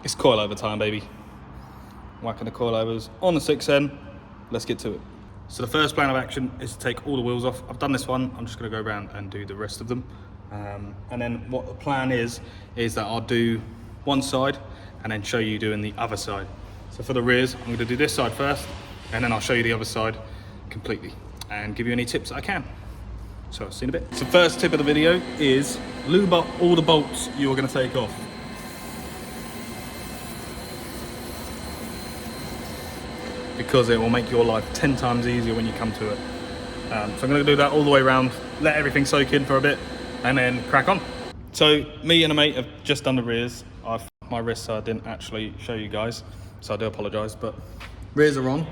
It's coilover time, baby. Whacking the coilovers on the 6N. Let's get to it. So the first plan of action is to take all the wheels off. I've done this one. I'm just going to go around and do the rest of them. And then what the plan is that I'll do one side and then show you doing the other side. So for the rears, I'm going to do this side first, and then I'll show you the other side completely and give you any tips that I can. So I'll see you in a bit. So first tip of the video is lube up all the bolts you're going to take off. Because it will make your life 10 times easier when you come to it. So I'm going to do that all the way around, let everything soak in for a bit, and then crack on. So me and a mate have just done the rears. I f***ed my wrist, so I didn't actually show you guys, so I do apologise, but rears are on.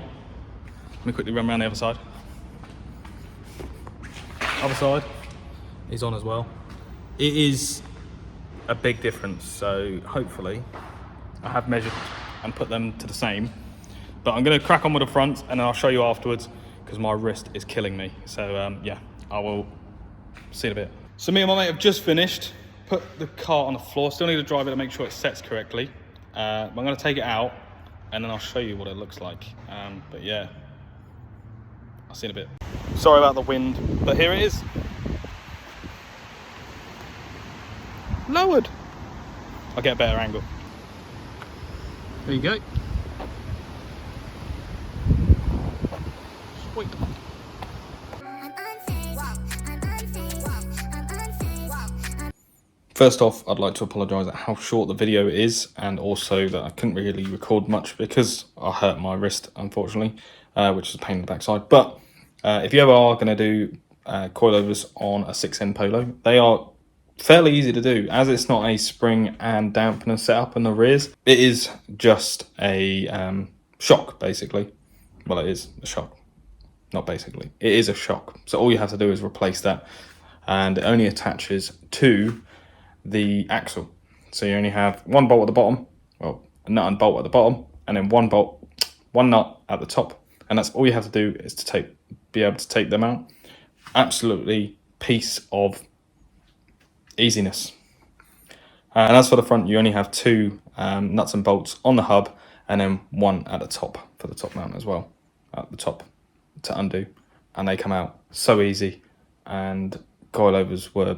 Let me quickly run around the other side. Other side is on as well. It is a big difference, so hopefully I have measured and put them to the same. But I'm going to crack on with the front, and then I'll show you afterwards because my wrist is killing me. So yeah, I will see you in a bit. So me and my mate have just finished. Put the car on the floor. Still need to drive it to make sure it sets correctly. I'm going to take it out, and then I'll show you what it looks like. But yeah, I'll see you in a bit. Sorry about the wind, but here it is. Lowered. I'll get a better angle. There you go. Sweet. First off, I'd like to apologise at how short the video is, and also that I couldn't really record much because I hurt my wrist, unfortunately, which is a pain in the backside. But if you ever are going to do coilovers on a 6N Polo, they are fairly easy to do, as it's not a spring and dampener setup in the rears. It is just a shock, basically. Well, it is a shock. Not basically, it is a shock. So all you have to do is replace that, and it only attaches to the axle. So you only have one bolt at the bottom, well, a nut and bolt at the bottom, and then one nut at the top. And that's all you have to do is to be able to take them out. Absolutely piece of easiness. And as for the front, you only have two nuts and bolts on the hub, and then one at the top for the top mount as well, at the top to undo, and they come out so easy. And coilovers were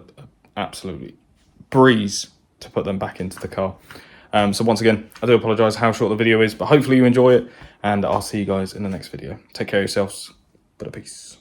absolutely breeze to put them back into the car. So once again, I do apologise how short the video is, but hopefully you enjoy it, and I'll see you guys in the next video. Take care of yourselves. But a peace.